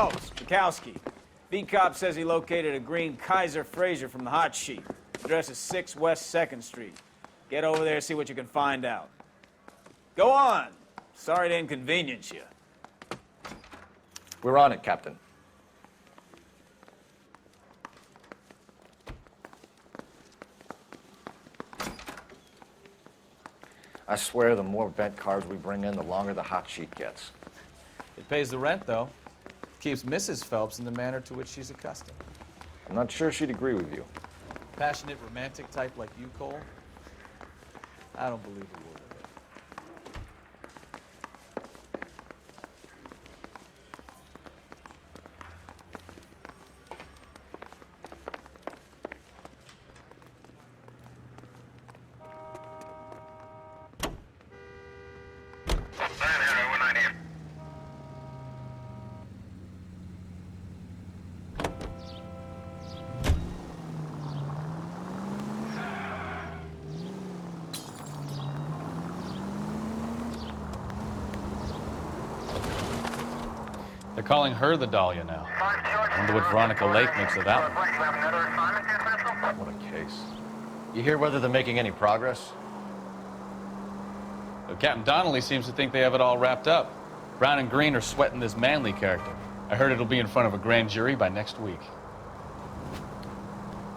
Phelps, Bukowski. V-Cop says he located a green Kaiser Frazer from the hot sheet. Address is 6 West 2nd Street. Get over there, see what you can find out. Go on. Sorry to inconvenience you. We're on it, Captain. I swear the more bent cars we bring in, the longer the hot sheet gets. It pays the rent, though. Keeps Mrs. Phelps in the manner to which she's accustomed. I'm not sure she'd agree with you. Passionate, romantic type like you, Cole? I don't believe a word of it. They're calling her the Dahlia now. Wonder what Veronica Lake makes of that one. What a case. You hear whether they're making any progress? Well, Captain Donnelly seems to think they have it all wrapped up. Brown and Green are sweating this Manley character. I heard it'll be in front of a grand jury by next week.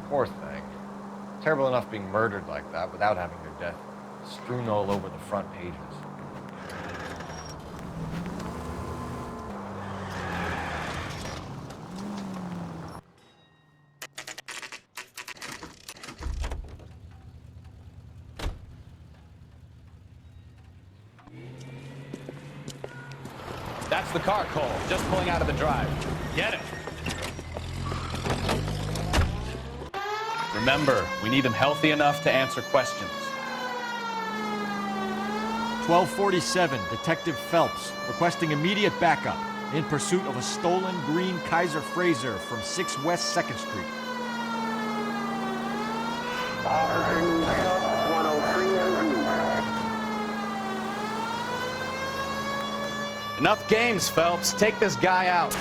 Poor thing. Terrible enough being murdered like that without having their death strewn all over the front pages. That's the car, Cole. Just pulling out of the drive. Get it. Remember, we need him healthy enough to answer questions. 1247, Detective Phelps, requesting immediate backup in pursuit of a stolen green Kaiser Frazer from 6 West 2nd Street. Enough games, Phelps. Take this guy out.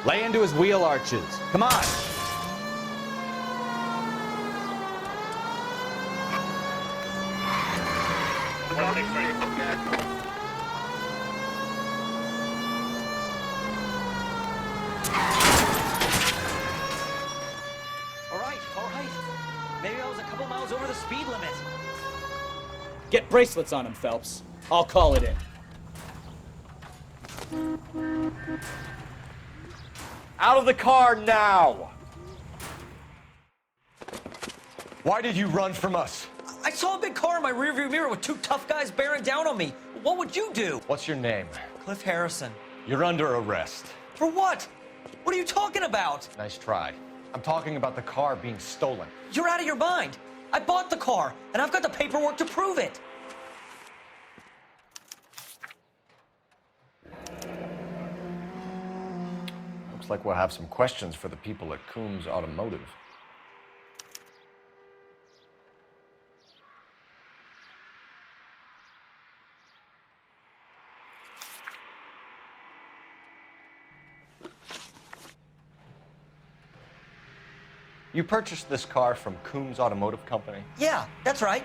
Lay into his wheel arches. Come on. Maybe I was a couple miles over the speed limit. Get bracelets on him, Phelps. I'll call it in. Out of the car now! Why did you run from us? I saw a big car in my rearview mirror with two tough guys bearing down on me. What would you do? What's your name? Cliff Harrison. You're under arrest. For what? What are you talking about? Nice try. I'm talking about the car being stolen. You're out of your mind. I bought the car, and I've got the paperwork to prove it. Looks like we'll have some questions for the people at Coombs Automotive. You purchased this car from Coombs Automotive Company? Yeah, that's right.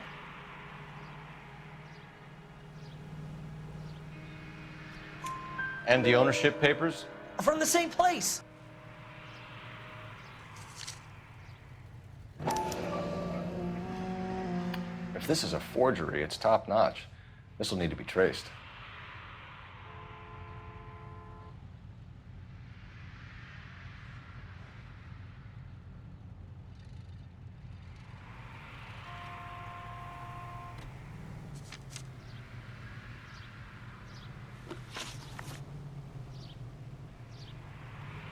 And the ownership papers? From the same place. If this is a forgery, it's top-notch. This will need to be traced.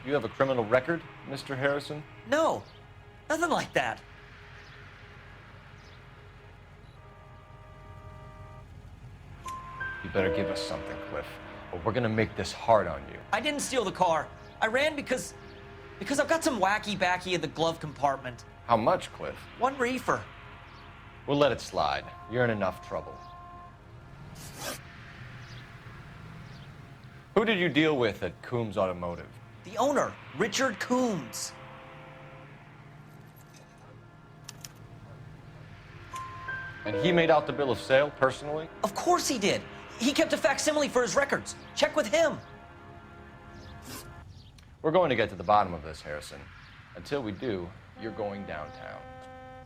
You have a criminal record, Mr. Harrison? No, nothing like that. You better give us something, Cliff, or we're gonna make this hard on you. I didn't steal the car. I ran because I've got some wacky backy in the glove compartment. How much, Cliff? 1 reefer. We'll let it slide. You're in enough trouble. Who did you deal with at Coombs Automotive? The owner, Richard Coombs. And he made out the bill of sale personally? Of course he did. He kept a facsimile for his records. Check with him. We're going to get to the bottom of this, Harrison. Until we do, you're going downtown.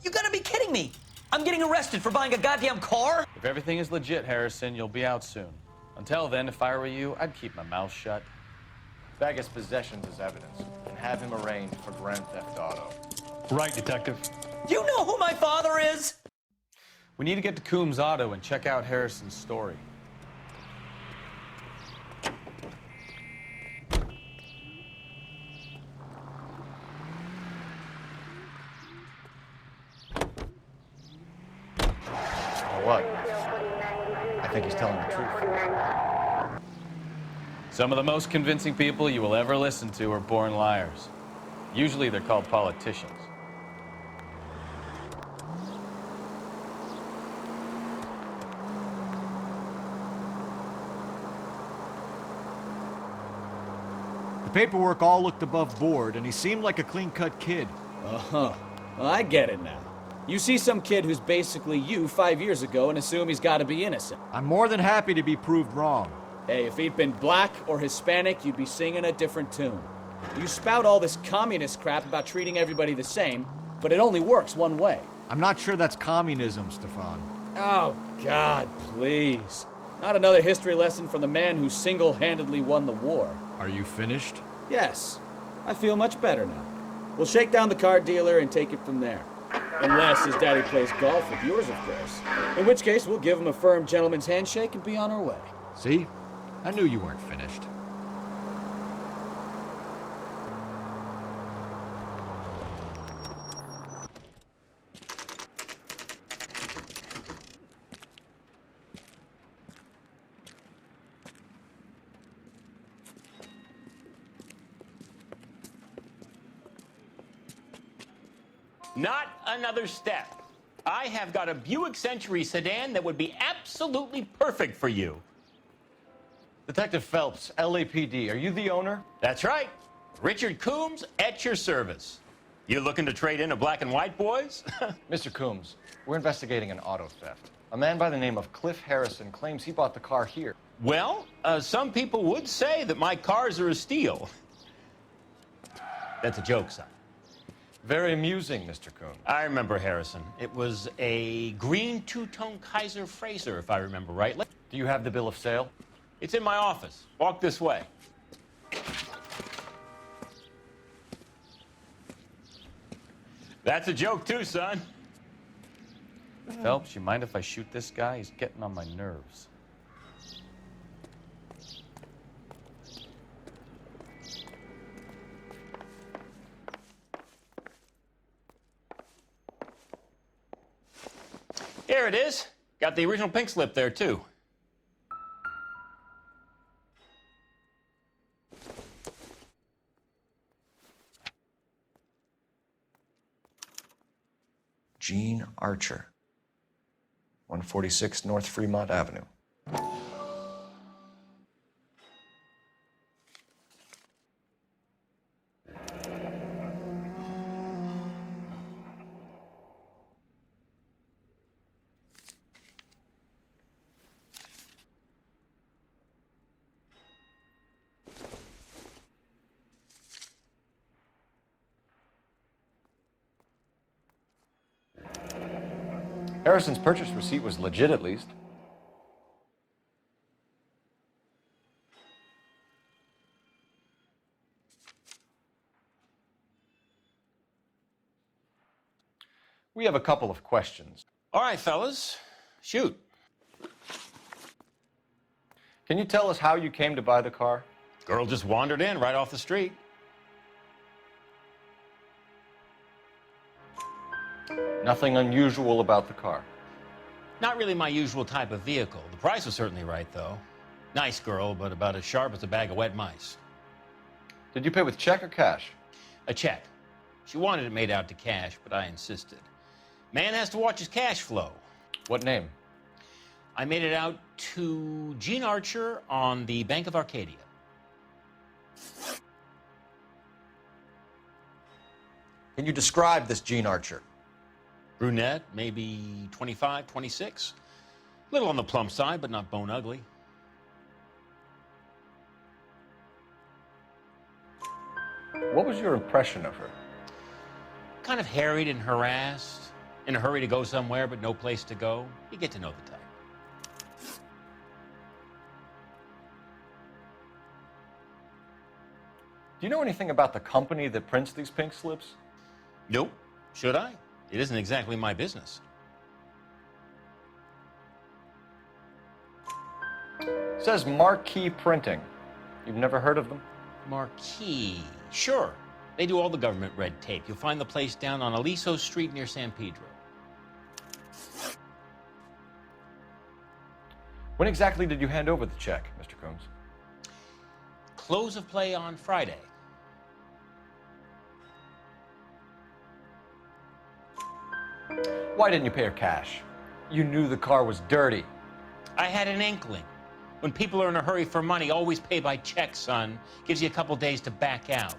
You gotta be kidding me. I'm getting arrested for buying a goddamn car? If everything is legit, Harrison, you'll be out soon. Until then, if I were you, I'd keep my mouth shut. Bag his possessions as evidence and have him arraigned for grand theft auto. Right, Detective. You know who my father is? We need to get to Coombs Auto and check out Harrison's story. What? I think he's telling the truth. Some of the most convincing people you will ever listen to are born liars. Usually they're called politicians. The paperwork all looked above board, and he seemed like a clean-cut kid. Uh-huh. Well, I get it now. You see some kid who's basically you 5 years ago and assume he's got to be innocent. I'm more than happy to be proved wrong. Hey, if he'd been black or Hispanic, you'd be singing a different tune. You spout all this communist crap about treating everybody the same, but it only works one way. I'm not sure that's communism, Stefan. Oh, God, please. Not another history lesson from the man who single-handedly won the war. Are you finished? Yes, I feel much better now. We'll shake down the car dealer and take it from there. Unless his daddy plays golf with yours, of course. In which case, we'll give him a firm gentleman's handshake and be on our way. See? I knew you weren't finished. Not another step. I have got a Buick Century sedan that would be absolutely perfect for you. Detective Phelps, LAPD, are you the owner? That's right. Richard Coombs at your service. You looking to trade in a black and white, boys? Mr. Coombs, we're investigating an auto theft. A man by the name of Cliff Harrison claims he bought the car here. Well, some people would say that my cars are a steal. That's a joke, son. Very amusing, Mr. Coombs. I remember Harrison. It was a green two-tone Kaiser Frazer, if I remember right. Do you have the bill of sale? It's in my office. Walk this way. That's a joke too, son. Phelps, you mind if I shoot this guy? He's getting on my nerves. Here it is. Got the original pink slip there, too. Gene Archer, 146 North Fremont Avenue. Harrison's purchase receipt was legit, at least. We have a couple of questions. All right, fellas. Shoot. Can you tell us how you came to buy the car? Girl just wandered in right off the street. Nothing unusual about the car. Not really my usual type of vehicle. The price was certainly right, though. Nice girl, but about as sharp as a bag of wet mice. Did you pay with check or cash? A check. She wanted it made out to cash, but I insisted. Man has to watch his cash flow. What name? I made it out to Gene Archer on the Bank of Arcadia. Can you describe this Gene Archer? Brunette, maybe 25, 26. Little on the plump side, but not bone ugly. What was your impression of her? Kind of harried and harassed, in a hurry to go somewhere, but no place to go. You get to know the type. Do you know anything about the company that prints these pink slips? Nope. Should I? It isn't exactly my business. It says Marquee Printing. You've never heard of them? Marquee. Sure. They do all the government red tape. You'll find the place down on Aliso Street near San Pedro. When exactly did you hand over the check, Mr. Combs? Close of play on Friday. Why didn't you pay her cash? You knew the car was dirty. I had an inkling. When people are in a hurry for money, always pay by check, son. Gives you a couple days to back out.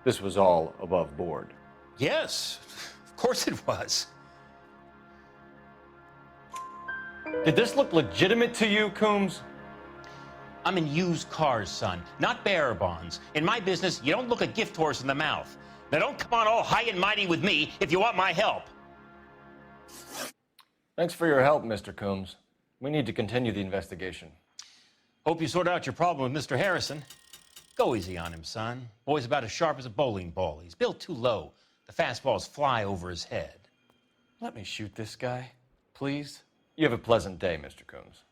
This was all above board. Yes, of course it was. Did this look legitimate to you, Coombs? I'm in used cars, son, not bearer bonds. In my business, you don't look a gift horse in the mouth. Now don't come on all high and mighty with me if you want my help. Thanks for your help, Mr. Coombs. We need to continue the investigation. Hope you sort out your problem with Mr. Harrison. Go easy on him, son. Boy's about as sharp as a bowling ball. He's built too low. The fastballs fly over his head. Let me shoot this guy, please. You have a pleasant day, Mr. Coombs.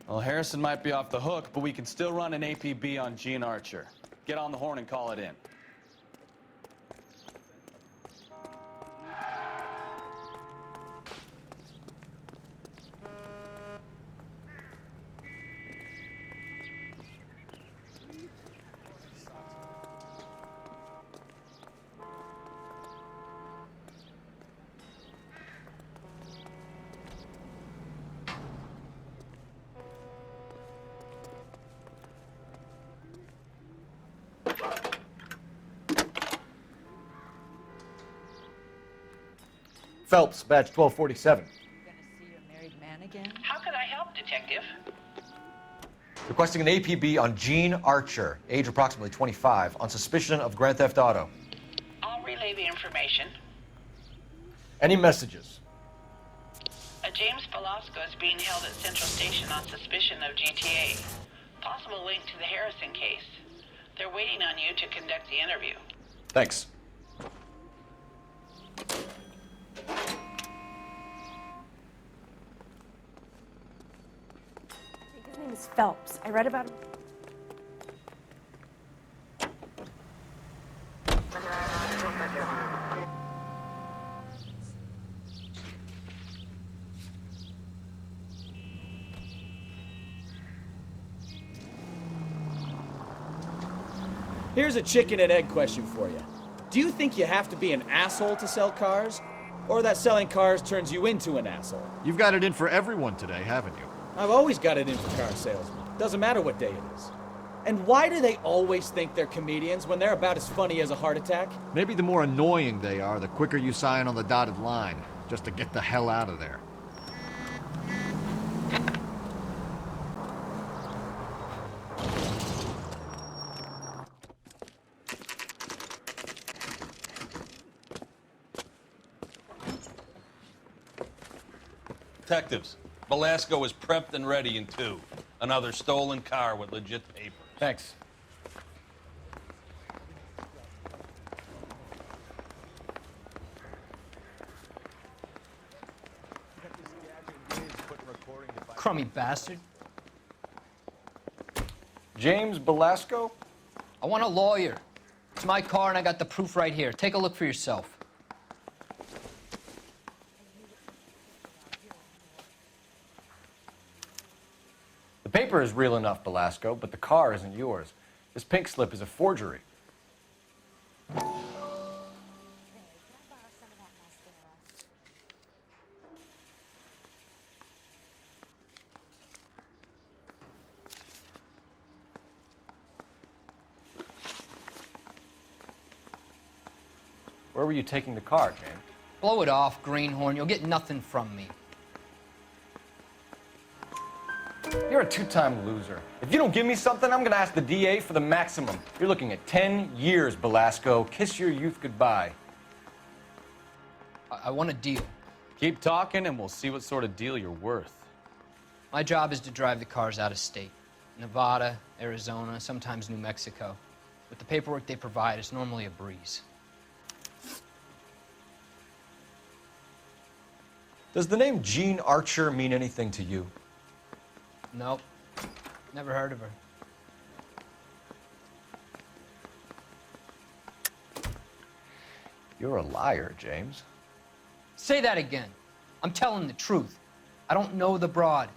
Well, Harrison might be off the hook, but we can still run an APB on Gene Archer. Get on the horn and call it in. Phelps, badge 1247. Gonna see your married man again? How can I help, Detective? Requesting an APB on Gene Archer, age approximately 25, on suspicion of grand theft auto. I'll relay the information. Any messages? A James Velasco is being held at Central Station on suspicion of GTA. Possible link to the Harrison case. They're waiting on you to conduct the interview. Thanks. His name is Phelps. I read about him. Here's a chicken and egg question for you. Do you think you have to be an asshole to sell cars? Or that selling cars turns you into an asshole? You've got it in for everyone today, haven't you? I've always got it in for car salesmen. Doesn't matter what day it is. And why do they always think they're comedians when they're about as funny as a heart attack? Maybe the more annoying they are, the quicker you sign on the dotted line, just to get the hell out of there. Detectives, Velasco is prepped and ready in 2. Another stolen car with legit papers. Thanks. Crummy bastard. James Velasco? I want a lawyer. It's my car, and I got the proof right here. Take a look for yourself. The paper is real enough, Belasco, but the car isn't yours. This pink slip is a forgery. Where were you taking the car, James? Blow it off, greenhorn. You'll get nothing from me. You're a two-time loser. If you don't give me something, I'm gonna ask the DA for the maximum. You're looking at 10 years, Belasco. Kiss your youth goodbye. I want a deal. Keep talking and we'll see what sort of deal you're worth. My job is to drive the cars out of state. Nevada, Arizona, sometimes New Mexico. With the paperwork they provide, it's normally a breeze. Does the name Jean Archer mean anything to you? Nope. Never heard of her. You're a liar, James. Say that again. I'm telling the truth. I don't know the broad.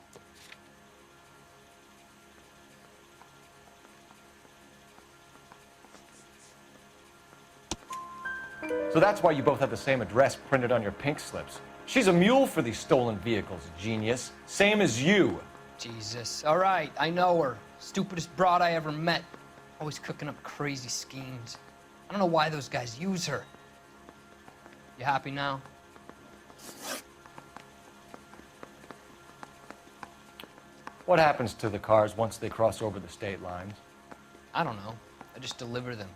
So that's why you both have the same address printed on your pink slips. She's a mule for these stolen vehicles, genius. Same as you. Jesus. All right, I know her. Stupidest broad I ever met. Always cooking up crazy schemes. I don't know why those guys use her. You happy now? What happens to the cars once they cross over the state lines? I don't know. I just deliver them.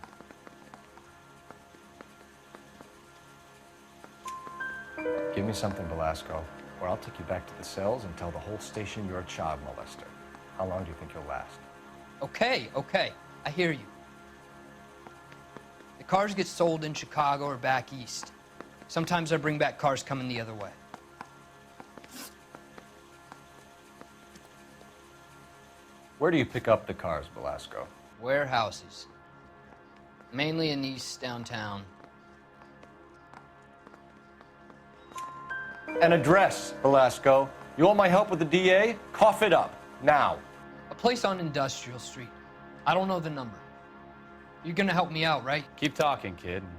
Give me something, Belasco, or I'll take you back to the cells and tell the whole station you're a child molester. How long do you think you'll last? Okay, okay. I hear you. The cars get sold in Chicago or back east. Sometimes I bring back cars coming the other way. Where do you pick up the cars, Belasco? Warehouses. Mainly in East downtown. An address, Belasco. You want my help with the DA? Cough it up, now. A place on Industrial Street. I don't know the number. You're gonna help me out, right? Keep talking, kid, and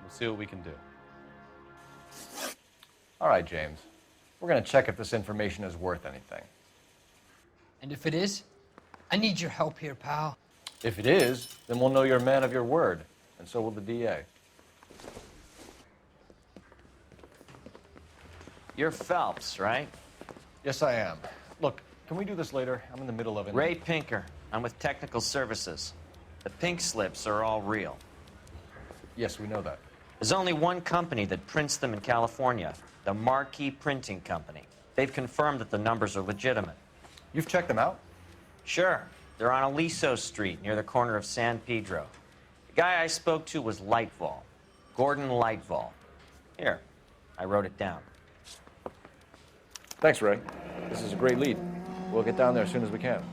we'll see what we can do. All right, James. We're gonna check if this information is worth anything. And if it is, I need your help here, pal. If it is, then we'll know you're a man of your word, and so will the DA. You're Phelps, right? Yes, I am. Look, can we do this later? I'm in the middle of it. Ray Pinker. I'm with Technical Services. The pink slips are all real. Yes, we know that. There's only one company that prints them in California, the Marquee Printing Company. They've confirmed that the numbers are legitimate. You've checked them out? Sure. They're on Aliso Street, near the corner of San Pedro. The guy I spoke to was Lightval. Gordon Lightval. Here, I wrote it down. Thanks, Ray. This is a great lead. We'll get down there as soon as we can.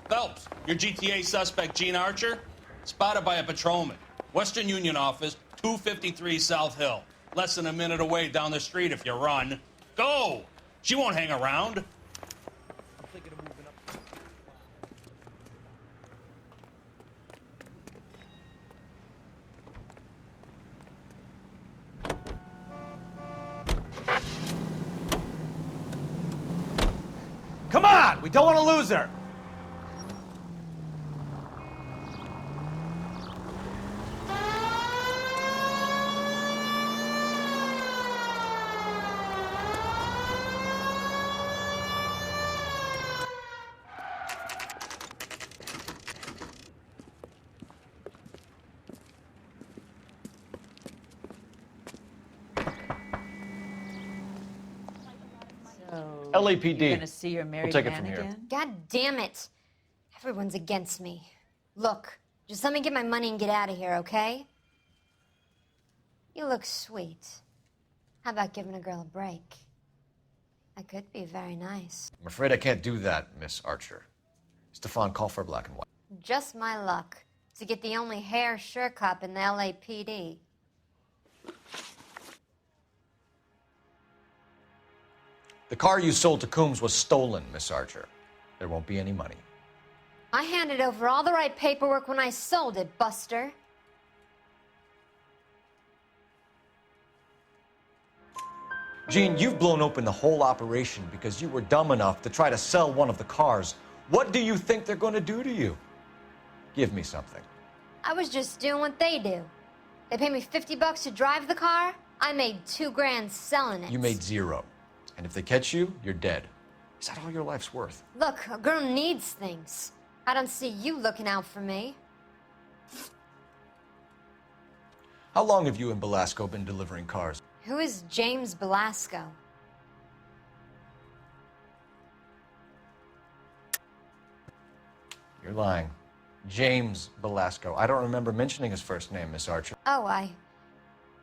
Phelps, your GTA suspect, Gene Archer, spotted by a patrolman. Western Union office, 253 South Hill. Less than a minute away down the street if you run. Go! She won't hang around. Come on! We don't want to lose her! LAPD. You're gonna see your married take it man from here. again? God damn it. Everyone's against me. Look, just let me get my money and get out of here, okay? You look sweet. How about giving a girl a break? I could be very nice. I'm afraid I can't do that, Miss Archer. Stefan, call for black and white. Just my luck to get the only hair sure cop in the LAPD. The car you sold to Coombs was stolen, Miss Archer. There won't be any money. I handed over all the right paperwork when I sold it, Buster. Jean, you've blown open the whole operation because you were dumb enough to try to sell one of the cars. What do you think they're going to do to you? Give me something. I was just doing what they do. They paid me $50 to drive the car. I made $2 grand selling it. You made zero. And if they catch you, you're dead. Is that all your life's worth? Look, a girl needs things. I don't see you looking out for me. How long have you and Belasco been delivering cars? Who is James Belasco? You're lying. James Belasco. I don't remember mentioning his first name, Miss Archer. Oh,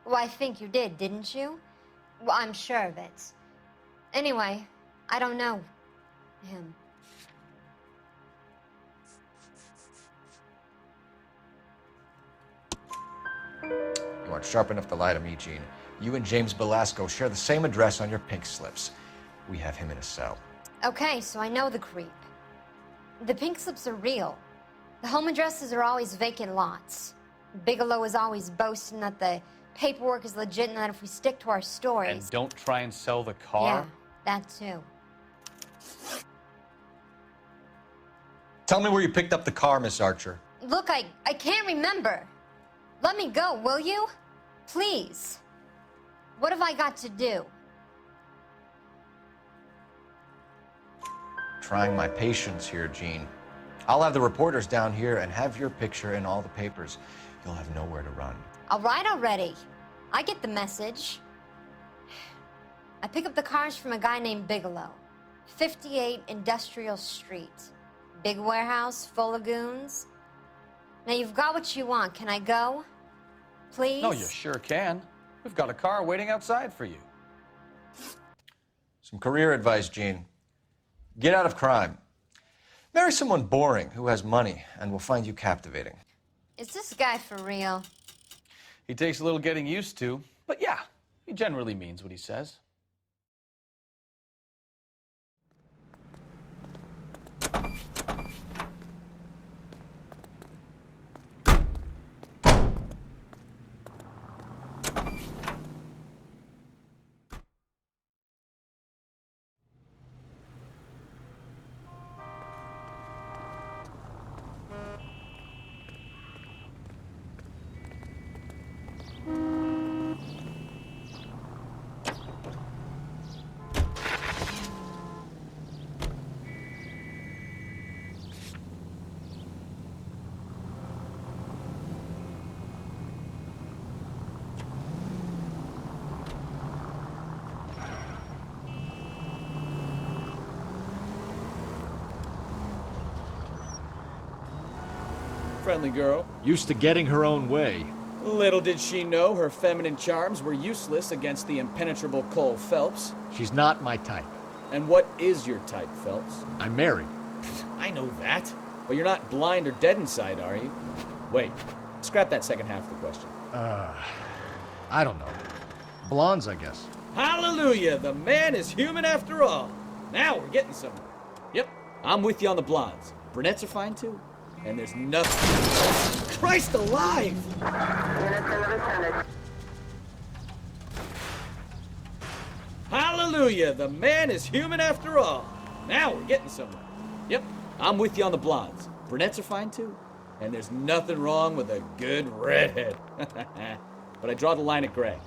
well, I think you did, didn't you? Well, I'm sure of it. Anyway, I don't know him. You aren't sharp enough to lie to me, Gene. You and James Belasco share the same address on your pink slips. We have him in a cell. Okay, so I know the creep. The pink slips are real. The home addresses are always vacant lots. Bigelow is always boasting that the paperwork is legit and that if we stick to our stories... And don't try and sell the car? Yeah, that too. Tell me where you picked up the car, Miss Archer. Look, I can't remember. Let me go, will you? Please. What have I got to do? Trying my patience here, Gene. I'll have the reporters down here and have your picture in all the papers. You'll have nowhere to run. All right already. I get the message. I pick up the cars from a guy named Bigelow. 58 Industrial Street. Big warehouse, full of goons. Now you've got what you want. Can I go? Please? No, you sure can. We've got a car waiting outside for you. Some career advice, Gene. Get out of crime. Marry someone boring who has money and will find you captivating. Is this guy for real? He takes a little getting used to, but yeah, he generally means what he says. Friendly girl. Used to getting her own way. Little did she know her feminine charms were useless against the impenetrable Cole Phelps. She's not my type. And what is your type, Phelps? I'm married. I know that. But you're not blind or dead inside, are you? Wait, scrap that second half of the question. I don't know. Blondes, I guess. Hallelujah! The man is human after all. Now we're getting somewhere. Yep, I'm with you on the blondes. Brunettes are fine too. And there's nothing... Christ alive! Hallelujah! The man is human after all. Now we're getting somewhere. Yep, I'm with you on the blondes. Brunettes are fine too. And there's nothing wrong with a good redhead. But I draw the line at gray.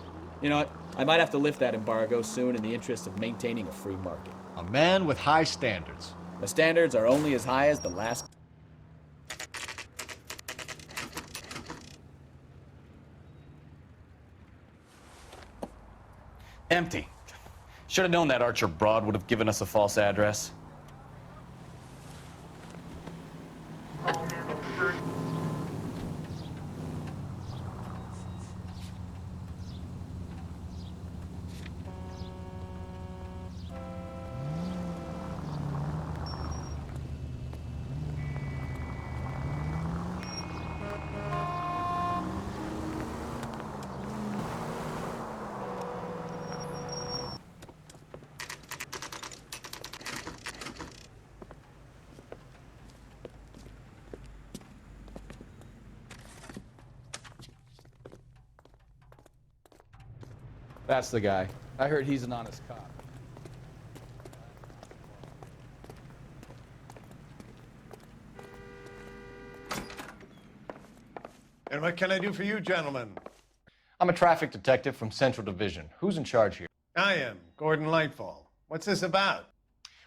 You know what? I might have to lift that embargo soon in the interest of maintaining a free market. A man with high standards. The standards are only as high as the last... Empty. Should have known that Archer broad would have given us a false address. That's the guy. I heard he's an honest cop. And what can I do for you, gentlemen? I'm a traffic detective from Central Division. Who's in charge here? I am, Gordon Lightfall. What's this about?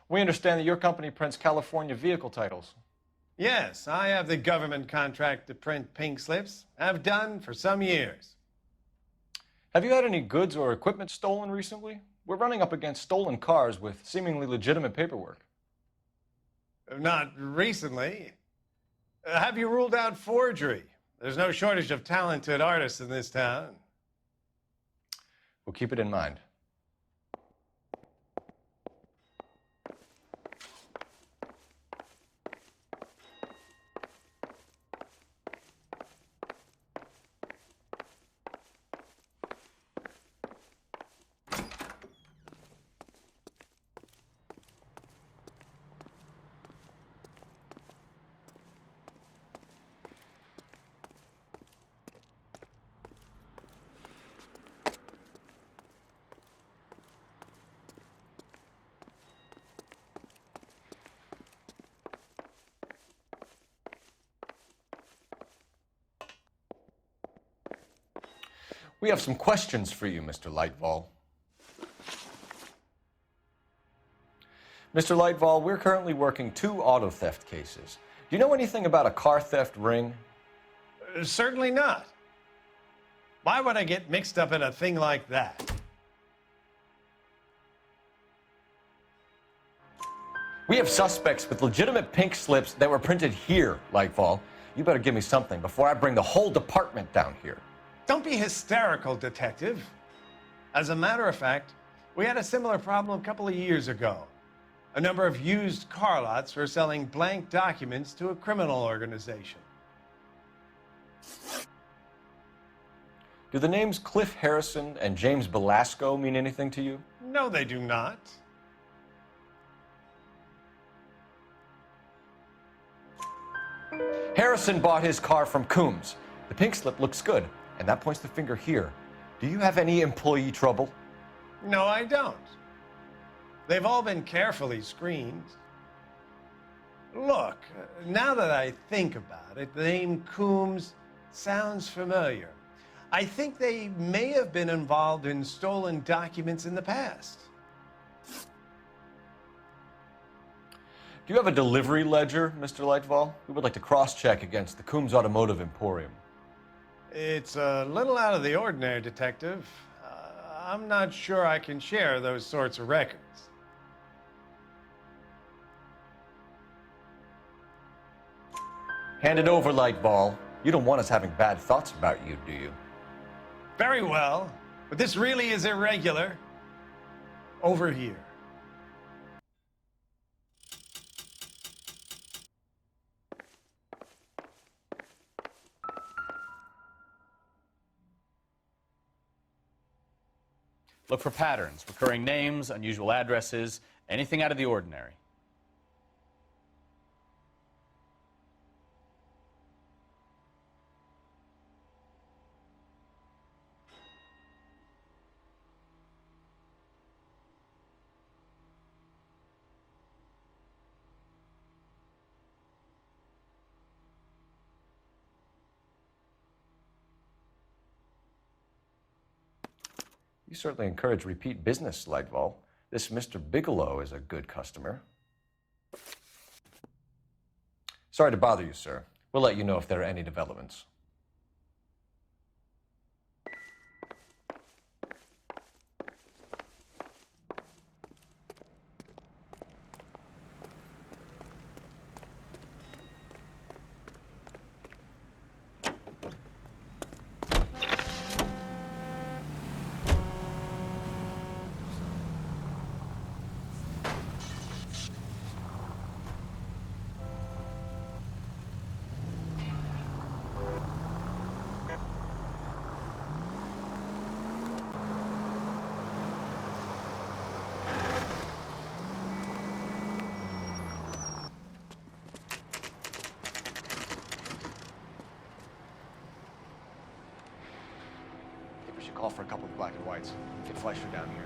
We understand that your company prints California vehicle titles. Yes, I have the government contract to print pink slips. I've done for some years. Have you had any goods or equipment stolen recently? We're running up against stolen cars with seemingly legitimate paperwork. Not recently. Have you ruled out forgery? There's no shortage of talented artists in this town. We'll keep it in mind. We have some questions for you, Mr. Lightfall. Mr. Lightfall, we're currently working 2 auto theft cases. Do you know anything about a car theft ring? Certainly not. Why would I get mixed up in a thing like that? We have suspects with legitimate pink slips that were printed here, Lightfall. You better give me something before I bring the whole department down here. Don't be hysterical, Detective. As a matter of fact, we had a similar problem a couple of years ago. A number of used car lots were selling blank documents to a criminal organization. Do the names Cliff Harrison and James Belasco mean anything to you? No, they do not. Harrison bought his car from Coombs. The pink slip looks good, and that points the finger here. Do you have any employee trouble? No, I don't. They've all been carefully screened. Look, now that I think about it, the name Coombs sounds familiar. I think they may have been involved in stolen documents in the past. Do you have a delivery ledger, Mr. Lightfall? We would like to cross-check against the Coombs Automotive Emporium. It's a little out of the ordinary, Detective. I'm not sure I can share those sorts of records. Hand it over, Lightfall. You don't want us having bad thoughts about you, do you? Very well, but this really is irregular. Over here. Look for patterns, recurring names, unusual addresses, anything out of the ordinary. You certainly encourage repeat business, Lightfall. This Mr. Bigelow is a good customer. Sorry to bother you, sir. We'll let you know if there are any developments. Call for a couple of black and whites. Get Fleischer down here.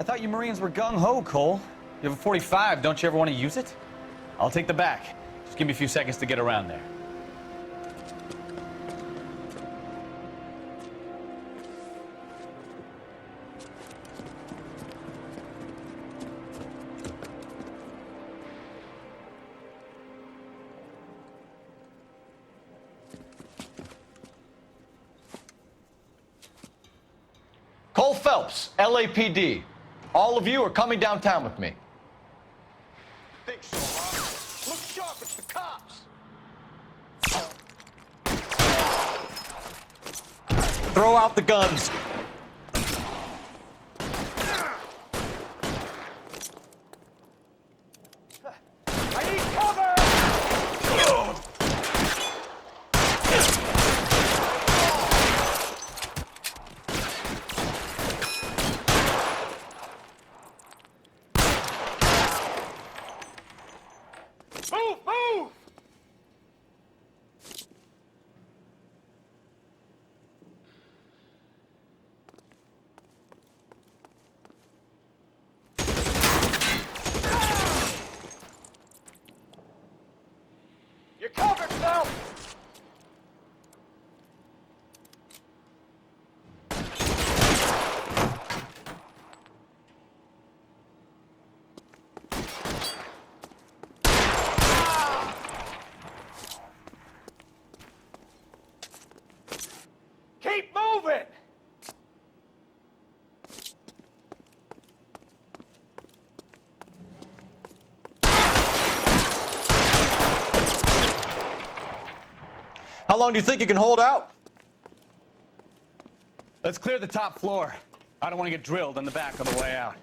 I thought you Marines were gung-ho, Cole. You have a 45. Don't you ever want to use it? I'll take the back. Just give me a few seconds to get around there. Cole Phelps, LAPD. All of you are coming downtown with me. Think so, huh? Look sharp, it's the cops. Throw out the guns. I need cover! Move! Move! You're covered, Phelps! Keep moving! How long do you think you can hold out? Let's clear the top floor. I don't want to get drilled on the back on the way out.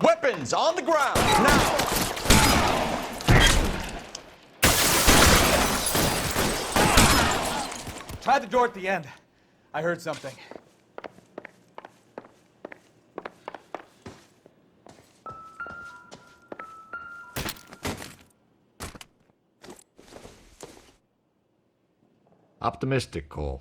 Weapons on the ground, now! Try the door at the end. I heard something. Optimistic, Cole.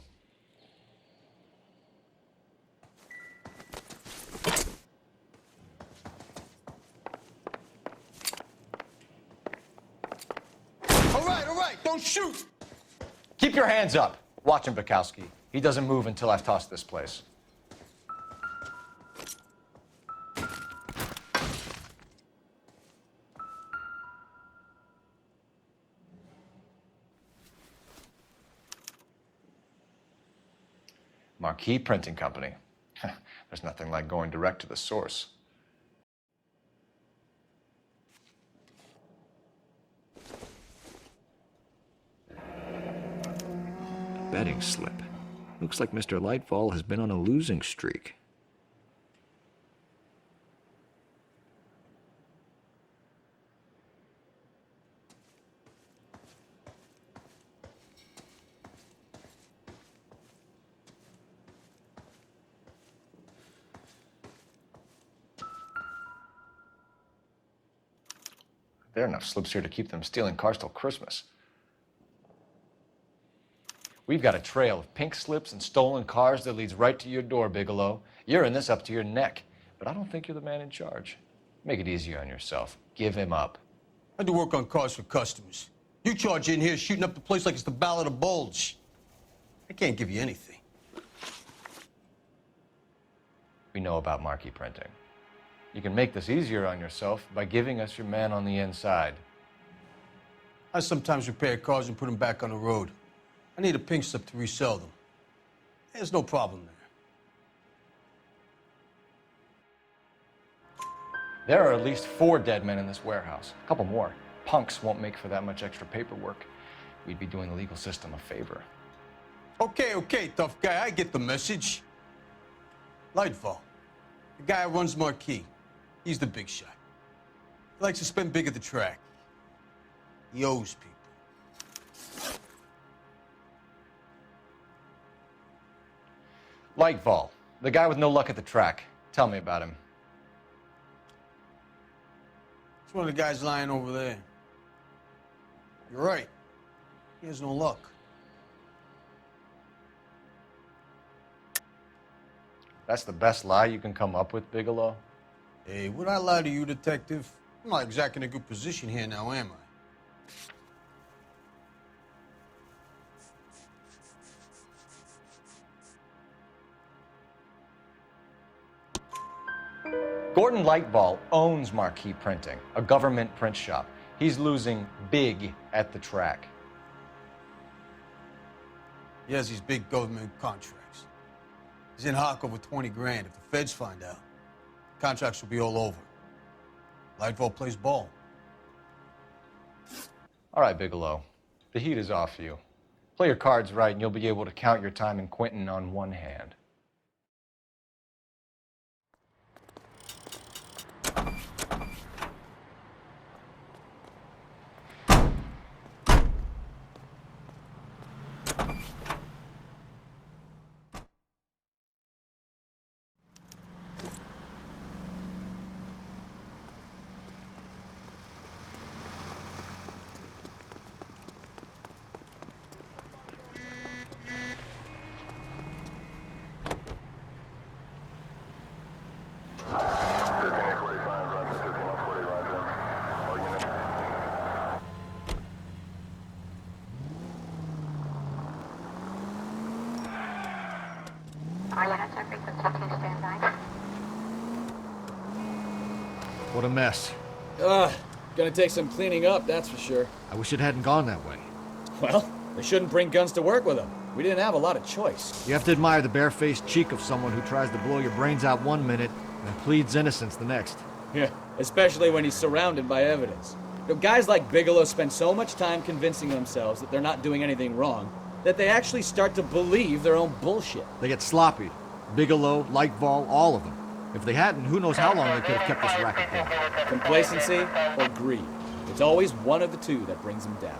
All right, don't shoot! Keep your hands up. Watch him, Bukowski. He doesn't move until I've tossed this place. Marquee Printing Company. There's nothing like going direct to the source. Betting slip. Looks like Mr. Lightfall has been on a losing streak. There are enough slips here to keep them stealing cars till Christmas. We've got a trail of pink slips and stolen cars that leads right to your door, Bigelow. You're in this up to your neck, but I don't think you're the man in charge. Make it easier on yourself. Give him up. I do work on cars for customers. You charge in here shooting up the place like it's the Ballad of Bulge. I can't give you anything. We know about Marquee Printing. You can make this easier on yourself by giving us your man on the inside. I sometimes repair cars and put them back on the road. I need a pink slip to resell them. There's no problem there. There are at least 4 dead men in this warehouse. A couple more. Punks won't make for that much extra paperwork. We'd be doing the legal system a favor. Okay, tough guy, I get the message. Lightfall, the guy who runs Marquee. He's the big shot. He likes to spend big at the track. He owes people. Lightfall, the guy with no luck at the track. Tell me about him. It's one of the guys lying over there. You're right. He has no luck. That's the best lie you can come up with, Bigelow? Hey, would I lie to you, detective? I'm not exactly in a good position here now, am I? Gordon Lightball owns Marquee Printing, a government print shop. He's losing big at the track. He has these big government contracts. He's in hock over 20 grand. If the feds find out, contracts will be all over. Lightball plays ball. All right, Bigelow. The heat is off you. Play your cards right, and you'll be able to count your time in Quentin on one hand. What a mess. Gonna take some cleaning up, that's for sure. I wish it hadn't gone that way. Well, they shouldn't bring guns to work with them. We didn't have a lot of choice. You have to admire the barefaced cheek of someone who tries to blow your brains out one minute and pleads innocence the next. Yeah, especially when he's surrounded by evidence. You know, guys like Bigelow spend so much time convincing themselves that they're not doing anything wrong that they actually start to believe their own bullshit. They get sloppy. Bigelow, Lightball, all of them. If they hadn't, who knows how long they could have kept this racket going. Complacency or greed. It's always one of the two that brings them down.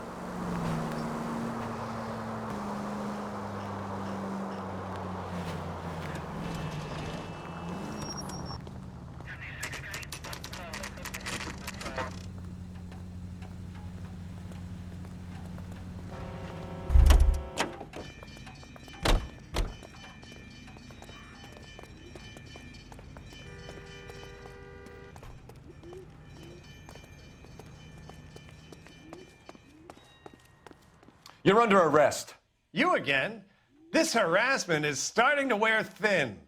You're under arrest. You again? This harassment is starting to wear thin.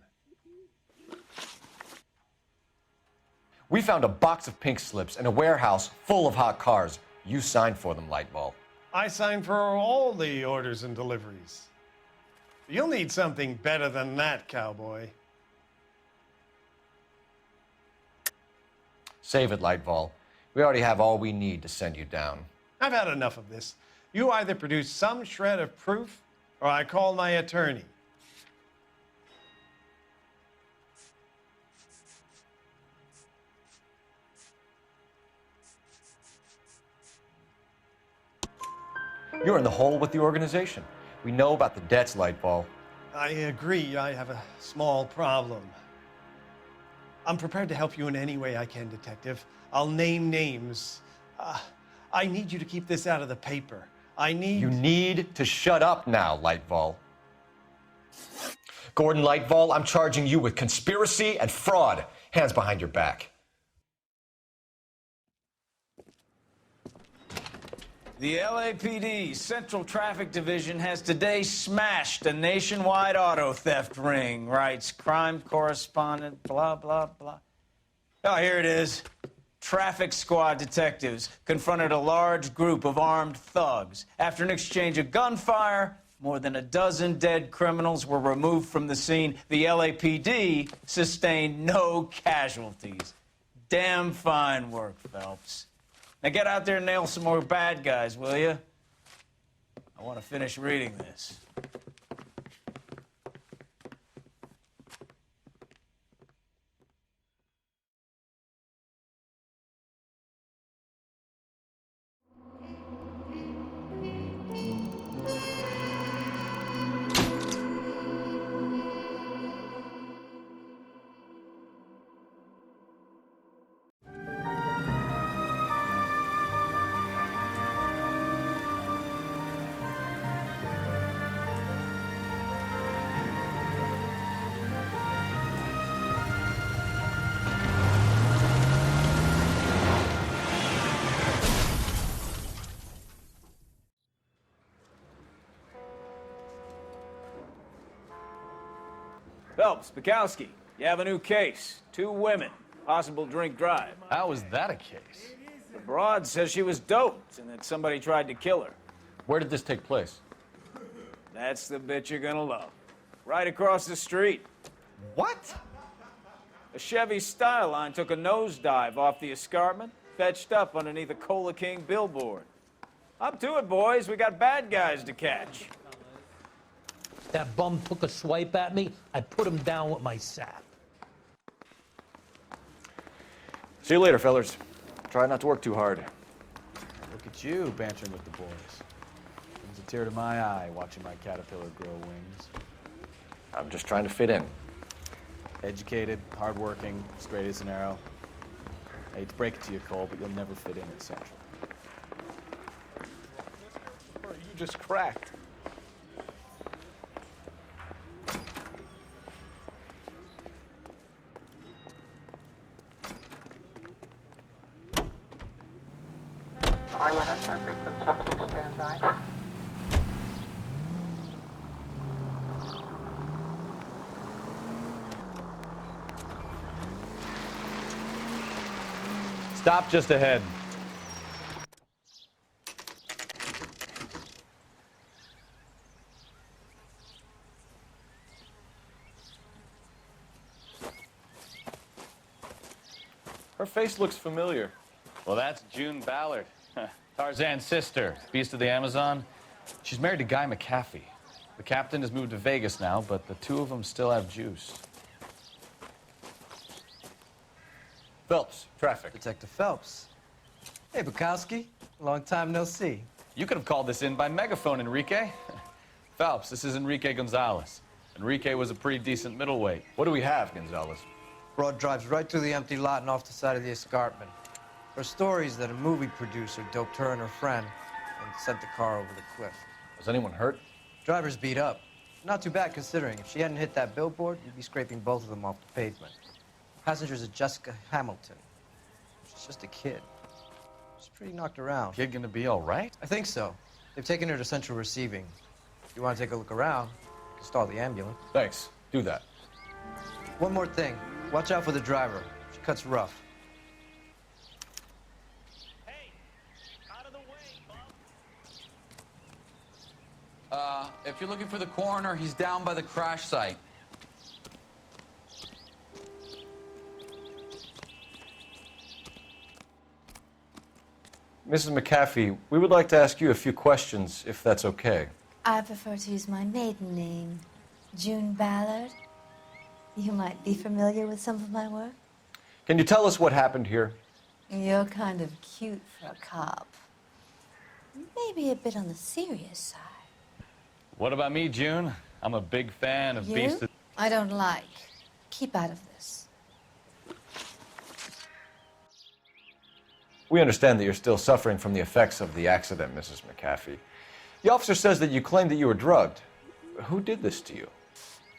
We found a box of pink slips in a warehouse full of hot cars. You signed for them, Lightball. I signed for all the orders and deliveries. You'll need something better than that, cowboy. Save it, Lightball. We already have all we need to send you down. I've had enough of this. You either produce some shred of proof, or I call my attorney. You're in the hole with the organization. We know about the debts, Lightball. I agree. I have a small problem. I'm prepared to help you in any way I can, Detective. I'll name names. I need you to keep this out of the paper. You need to shut up now, Lightball. Gordon Lightball, I'm charging you with conspiracy and fraud. Hands behind your back. The LAPD Central Traffic Division has today smashed a nationwide auto theft ring, writes crime correspondent, blah, blah, blah. Oh, here it is. Traffic squad detectives confronted a large group of armed thugs. After an exchange of gunfire, more than a dozen dead criminals were removed from the scene. The LAPD sustained no casualties. Damn fine work, Phelps. Now get out there and nail some more bad guys, will you? I want to finish reading this. Phelps, Bukowski, you have a new case. 2 women, possible drink drive. How is that a case? The broad says she was doped and that somebody tried to kill her. Where did this take place? That's the bit you're gonna love. Right across the street. What? A Chevy Styline took a nosedive off the escarpment, fetched up underneath a Cola King billboard. Up to it, boys. We got bad guys to catch. That bum took a swipe at me. I put him down with my sap. See you later, fellas. Try not to work too hard. Look at you bantering with the boys. Brings a tear to my eye watching my caterpillar grow wings. I'm just trying to fit in. Educated, hardworking, straight as an arrow. I hate to break it to you, Cole, but you'll never fit in at Central. You just cracked. Stop just ahead. Her face looks familiar. Well, that's June Ballard, Tarzan's sister, beast of the Amazon. She's married to Guy McAfee. The captain has moved to Vegas now, but the 2 of them still have juice. Phelps, traffic. Detective Phelps. Hey, Bukowski. Long time no see. You could have called this in by megaphone, Enrique. Phelps, this is Enrique Gonzalez. Enrique was a pretty decent middleweight. What do we have, Gonzalez? Broad drives right through the empty lot and off the side of the escarpment. Her story is that a movie producer doped her and her friend and sent the car over the cliff. Was anyone hurt? Driver's beat up. Not too bad considering. If she hadn't hit that billboard, you'd be scraping both of them off the pavement. Passenger's a Jessica Hamilton. She's just a kid. She's pretty knocked around. Kid gonna be all right? I think so. They've taken her to Central Receiving. If you want to take a look around, stall the ambulance. Thanks. Do that. One more thing. Watch out for the driver. She cuts rough. If you're looking for the coroner, he's down by the crash site. Mrs. McAfee, we would like to ask you a few questions, if that's okay. I prefer to use my maiden name, June Ballard. You might be familiar with some of my work. Can you tell us what happened here? You're kind of cute for a cop. Maybe a bit on the serious side. What about me, June? I'm a big fan of Beast of... I don't like. Keep out of this. We understand that you're still suffering from the effects of the accident, Mrs. McAfee. The officer says that you claimed that you were drugged. Who did this to you?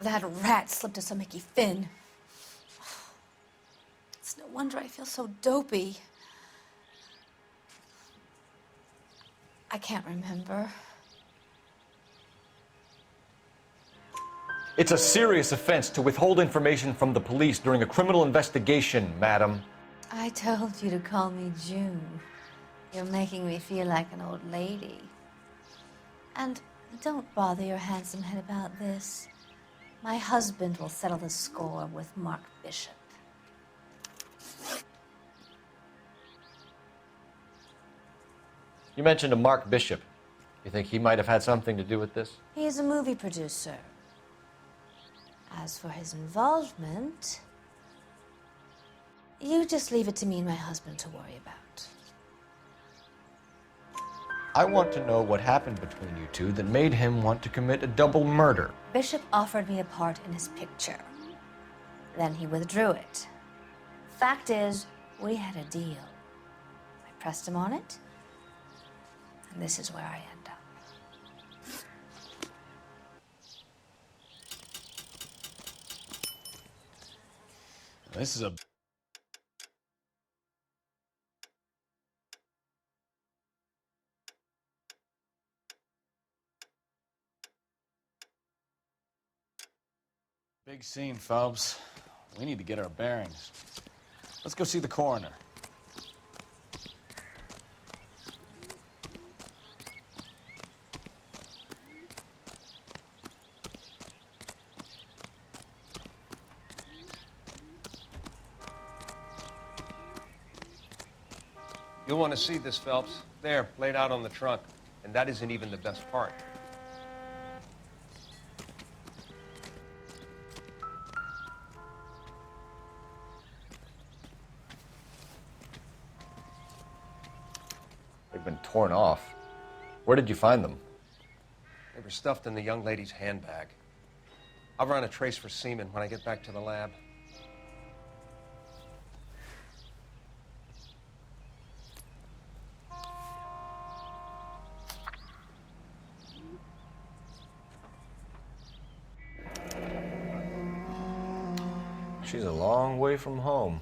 That rat slipped us a Mickey Finn. It's no wonder I feel so dopey. I can't remember. It's a serious offense to withhold information from the police during a criminal investigation, madam. I told you to call me June. You're making me feel like an old lady. And don't bother your handsome head about this. My husband will settle the score with Mark Bishop. You mentioned a Mark Bishop. You think he might have had something to do with this? He's a movie producer. As for his involvement, you just leave it to me and my husband to worry about. I want to know what happened between you two that made him want to commit a double murder. Bishop offered me a part in his picture. Then he withdrew it. Fact is, we had a deal. I pressed him on it, and this is where I end up. This is a... Big scene, Phelps. We need to get our bearings. Let's go see the coroner. You'll want to see this, Phelps. There, laid out on the trunk. And that isn't even the best part. They've been torn off. Where did you find them? They were stuffed in the young lady's handbag. I'll run a trace for semen when I get back to the lab. She's a long way from home.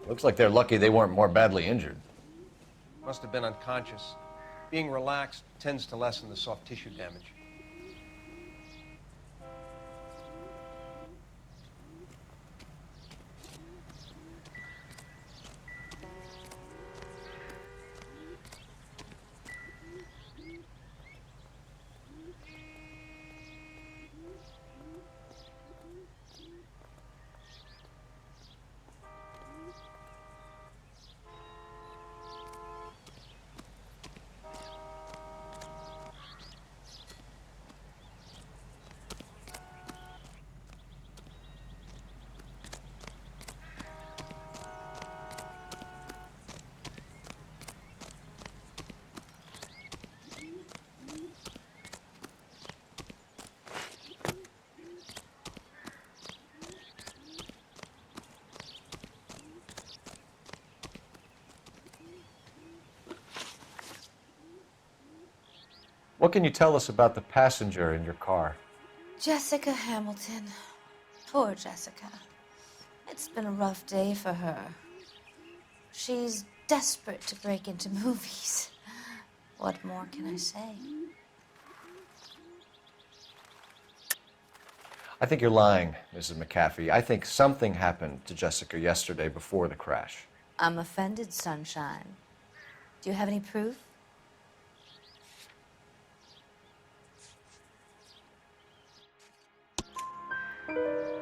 Looks like they're lucky they weren't more badly injured. Must have been unconscious. Being relaxed tends to lessen the soft tissue damage. What can you tell us about the passenger in your car? Jessica Hamilton. Poor Jessica. It's been a rough day for her. She's desperate to break into movies. What more can I say? I think you're lying, Mrs. McAfee. I think something happened to Jessica yesterday before the crash. I'm offended, Sunshine. Do you have any proof?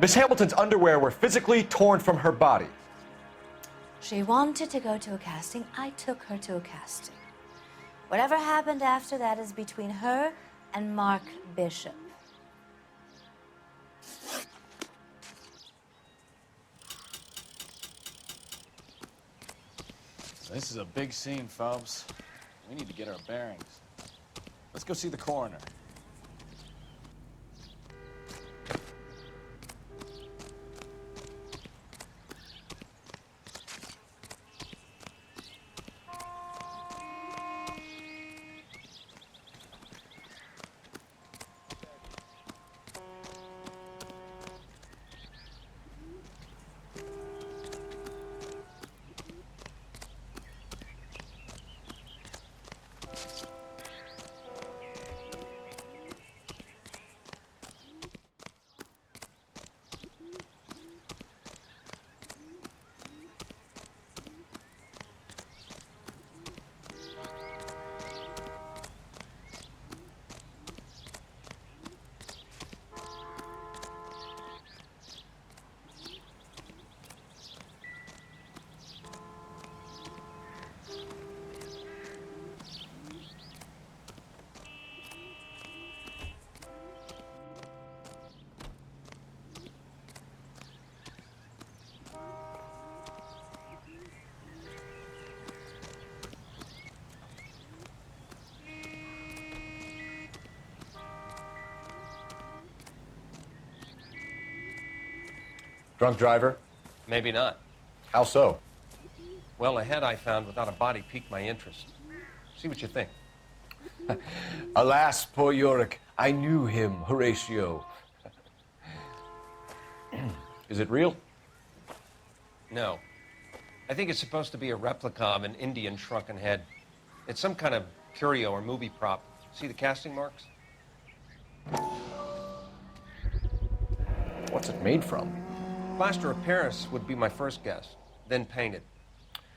Miss Hamilton's underwear were physically torn from her body. She wanted to go to a casting. I took her to a casting. Whatever happened after that is between her and Mark Bishop. This is a big scene, Phelps. We need to get our bearings. Let's go see the coroner. Drunk driver? Maybe not. How so? Well, a head I found without a body piqued my interest. See what you think. Alas, poor Yorick. I knew him, Horatio. Is it real? No. I think it's supposed to be a replica of an Indian shrunken head. It's some kind of curio or movie prop. See the casting marks? What's it made from? Plaster of Paris would be my first guess, then painted.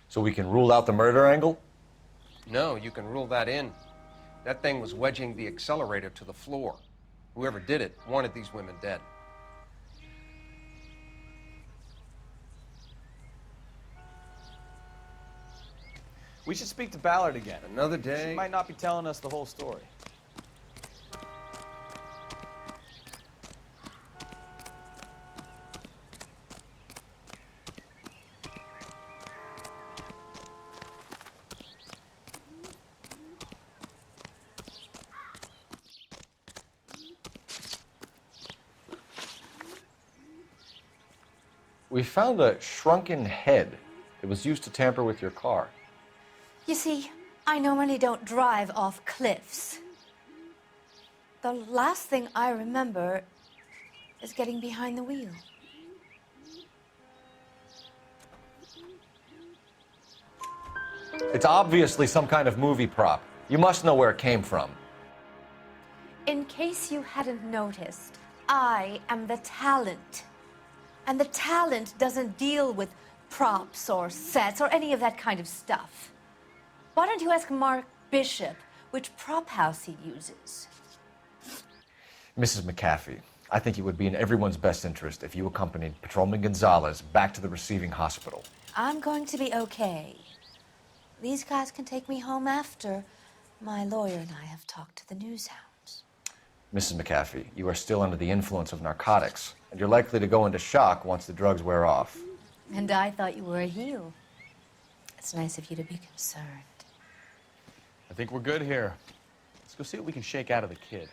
So we can rule out the murder angle? No, you can rule that in. That thing was wedging the accelerator to the floor. Whoever did it wanted these women dead. We should speak to Ballard again. Another day. She might not be telling us the whole story. We found a shrunken head. It was used to tamper with your car. You see, I normally don't drive off cliffs. The last thing I remember is getting behind the wheel. It's obviously some kind of movie prop. You must know where it came from. In case you hadn't noticed, I am the talent. And the talent doesn't deal with props or sets or any of that kind of stuff. Why don't you ask Mark Bishop which prop house he uses? Mrs. McAfee, I think it would be in everyone's best interest if you accompanied Patrolman Gonzalez back to the receiving hospital. I'm going to be okay. These guys can take me home after my lawyer and I have talked to the news hounds. Mrs. McAfee, you are still under the influence of narcotics, and you're likely to go into shock once the drugs wear off. And I thought you were a heel. It's nice of you to be concerned. I think we're good here. Let's go see what we can shake out of the kid.